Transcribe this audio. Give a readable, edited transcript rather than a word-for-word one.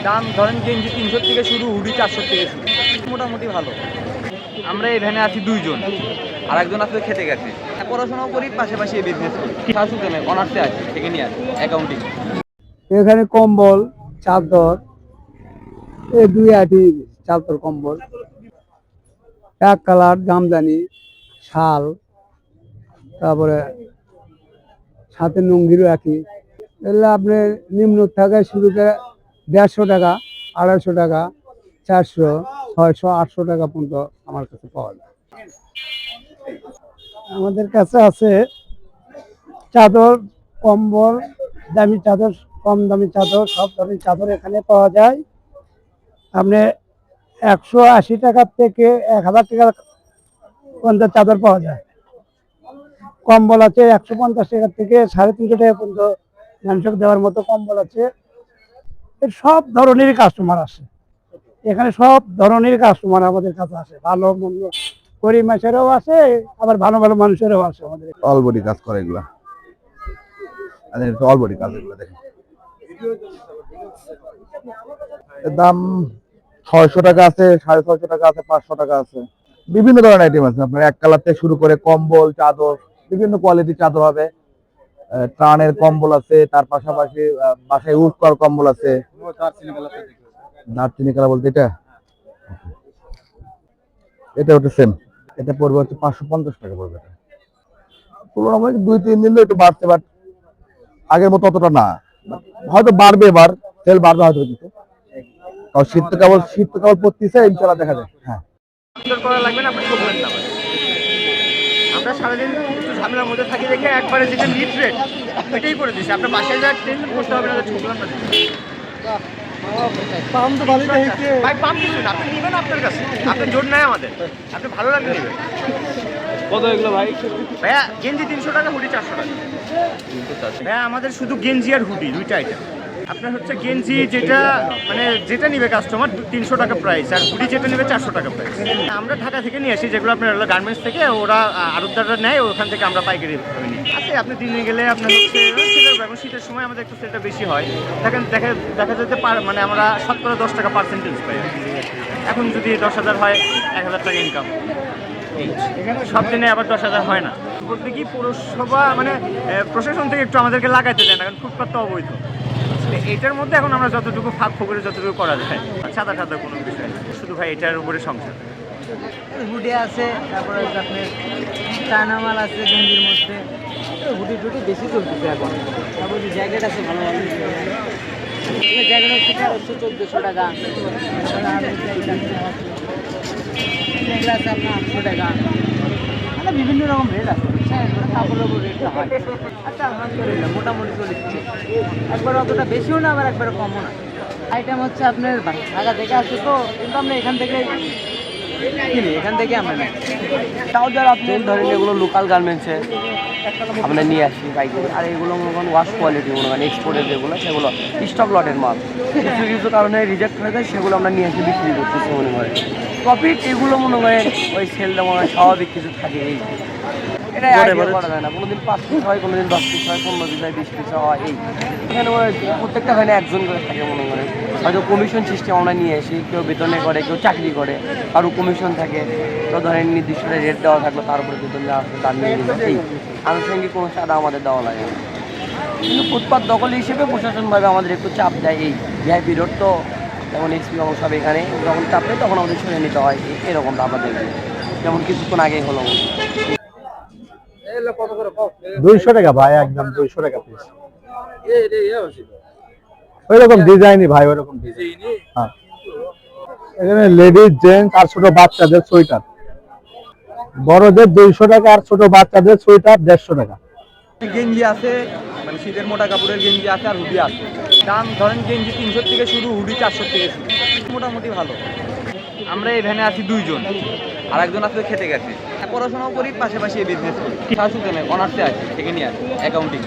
দাম ধরেন গেঞ্জি 300 থেকে শুরু, হুডি 400 থেকে শুরু, মোটামুটি ভালো। আমরা এই ভ্যানে আছি 2 জন, আর একজন আছে খেতে গেছে। পড়াশোনাও করি, পাশাপাশি এই বিজনেস করি। শাসুকেনে অনার্সে আছি, সেকেন্ড ইয়ার অ্যাকাউন্টিং। এখানে কম্বল, চাদর, এই দুই আটি চাদর কম্বল, এক কালার জামদানি, শাল, তারপরে সাথে লুঙ্গিরও একই। এগুলো আপনি নিম্ন থেকে শুরু করে 150 টাকা, 250 টাকা, 400, 600, 800 টাকা পর্যন্ত আমার কাছে পাওয়া যায়। আমাদের কাছে আছে চাদর, কম্বল, দামি চাদর, কম দামি চাদর, সব ধরনের চাদর এখানে পাওয়া যায়। আপনি 180 টাকা থেকে 1000 টাকা পর্যন্ত চাদর পাওয়া যায়। কম্বল আছে 150 টাকা থেকে 350 টাকা পর্যন্ত মানুষকে দেওয়ার মতো কম্বল আছে। এর সব ধরনেরই কাস্টমার আসে এখানে, সব ধরনের কাস্টমার আমাদের কাছে আসে। ভালো মন্দ গরিব মানুষেরও আসে, আবার ভালো ভালো মানুষেরও আসে আমাদের। অল বডি কাজ করে এগুলা, অল বডি কাজ এগুলা দেখেন। এর দাম 600 টাকা আছে, 650 টাকা আছে, 500 টাকা আছে। বিভিন্ন ধরনের আইটেম আছে আপনার, এক কালার থেকে শুরু করে কম্বল, চাদর, বিভিন্ন কোয়ালিটির চাদর হবে। ত্রাণের কম্বল আছে, তার পাশাপাশি বাসায় ইউজ করার কম্বল আছে। দারচিনি কালার বলতে এটা এটা হচ্ছে সেম, এটা পড়বে হচ্ছে 550 টাকা পড়বে। এটা তুলনামূলক 2-3 দিন একটু বাড়ছে, বাট আগের মতো অতটা না। হয়তো বাড়বে, এবার সেল বাড়বে হয়তো কিছু, কারণ শীত তো কেবল পড়তেছে, ইনশাল্লাহ দেখা যায়। হ্যাঁ, করা লাগবে না, আপনি ঠকবেন না। আমরা সারাদিন একটু ঝামেলার মধ্যে থাকি দেখে একবারে যেটা নিট রেট এটাই করে দিচ্ছি। আপনার বাসায় যা টেনশন করতে হবে না, ঠকলাম না। পাম তো ভালোই দেখছে ভাই, পাম কিছু না, আপনি নেবেন আপনার কাছে, আপনার জোর নাই আমাদের, আপনি ভালো লাগলে নেবেন। কত এগুলো ভাই? ভাইয়া গেঞ্জি 300 টাকা, হুডি 400 টাকা। ভাইয়া আমাদের শুধু গেঞ্জি আর হুডি দুইটা আইটেম। আপনার হচ্ছে গেঞ্জি যেটা মানে যেটা নিবে কাস্টমার 300 টাকা প্রাইস, আর হুডি যেটা নেবে 400 টাকা প্রাইস। আমরা ঢাকা থেকে নিয়ে আসি, যেগুলো আপনার গার্মেন্টস থেকে ওরা আড়তদাররা নেয়, ওখান থেকে আমরা পাইকারি নিই। আচ্ছা, আপনি দিনে গেলে আপনার হচ্ছে এখন শীতের সময় আমাদের একটু সেলটা বেশি হয়। দেখা যেতে পারে মানে আমরা 10% টাকা পার্সেন্টেজ পাই। এখন যদি 10,000 হয়, 1,000 টাকা ইনকাম। সব দিনে আবার 10,000 হয় না। বলতে কি পৌরসভা মানে প্রশাসন থেকে একটু আমাদেরকে লাগাইতে দেয় না, কারণ ফুটপাত তো অবৈধ। এটার মধ্যে এখন আমরা যতটুকু ফাঁক ফোকরে যতটুকু করা যায়, সাদা সাদা কোনো বিষয় না, শুধু ভাই এটার উপরে সংসার। হুডি আছে, তারপরে আপনার চায়না মাল আছে গেঞ্জির মধ্যে। হুডি টুডি বেশি চলতেছে এখন। তারপরে জ্যাকেট আছে ভালো ভালো, জ্যাকেট হচ্ছে 1300-1400 টাকা, এগুলো আছে আপনার 800 টাকা। মানে বিভিন্ন রকম রেট আছে, কাপড়ের উপর রেটটা হয়। আচ্ছা, আলহামদুলিল্লাহ মোটামুটি চলছে, একবার অতটা বেশিও না, আবার একবার কমও না। আইটেম হচ্ছে আপনার ঢাকা থেকে আসে তো, কিন্তু আমরা এখান থেকে কিনি, এখান থেকে আমরা নিই। তাও যারা আপনি ধরেন এগুলো লোকাল গার্মেন্টসে আমরা নিয়ে আসি পাইকারি, আর এগুলো মনে করেন ওয়াশ কোয়ালিটি, মনে করেন এক্সপোর্টের যেগুলো সেগুলো স্টক লটের মাল, কিছু কিছু কারণে রিজেক্ট হয়ে যায়, সেগুলো আমরা নিয়ে আসি বিক্রি করতেছি। মনে করেন প্রফিট এগুলো মনে করেন ওই সেলটা মনে হয় স্বাভাবিক কিছু থাকে, এই এটা করা যায় না। কোনোদিন 5 পিস হয়, কোনোদিন 10 পিস হয়, 15 পিস হয়, 20 পিস হয়। এই এখানে প্রত্যেকটা হয় না, একজন করে থাকে। মনে করেন হয়তো কমিশন সিস্টেম আমরা নিয়ে আসি, কেউ বেতনে করে, কেউ চাকরি করে, কারো কমিশন থাকে। তো ধরেন নির্দিষ্ট রেট দেওয়া থাকলো, তার উপরে বেতন দেওয়া আসলে তার নিয়ে নিল। এই আনুষঙ্গিক কোনো চাঁদা আমাদের দেওয়া লাগে না। কিন্তু ফুটপাত দখল হিসেবে প্রশাসনভাবে আমাদের একটু চাপ দেয়। এই ভিআইপি রোড তো, যেমন এক্সপি সব এখানে যখন চাপ দেয় তখন আমাদের সরে নিতে হয়। এরকমটা আমরা দেখি, যেমন কিছুক্ষণ আগেই হলো। 200 টাকা ভাই, একদম 200 টাকা পিস। ওইরকম ডিজাইনই ভাই, ওইরকম ডিজাইনই। হ্যাঁ, এখানে লেডিস, জেন্টস আর ছোট বাচ্চাদের সোয়েটার, বড়দের 200 টাকা, আর ছোট বাচ্চাদের সোয়েটার 150 টাকা। গেঞ্জি আছে, মানে শীতের মোটা কাপড়ের গেঞ্জি আছে, আর হুডি আছে। দাম ধরেন গেঞ্জি 300 থেকে শুরু, হুডি 400 থেকে শুরু, মোটামুটি ভালো। আমরা এই ভ্যানে আছি 2 জন, আর একজন আছে খেতে গেছে। পড়াশোনাও করি, পাশাপাশি এই বিজনেস করি। শাসুকেনে অনার্সে আছি, সেকেন্ড ইয়ার অ্যাকাউন্টিং।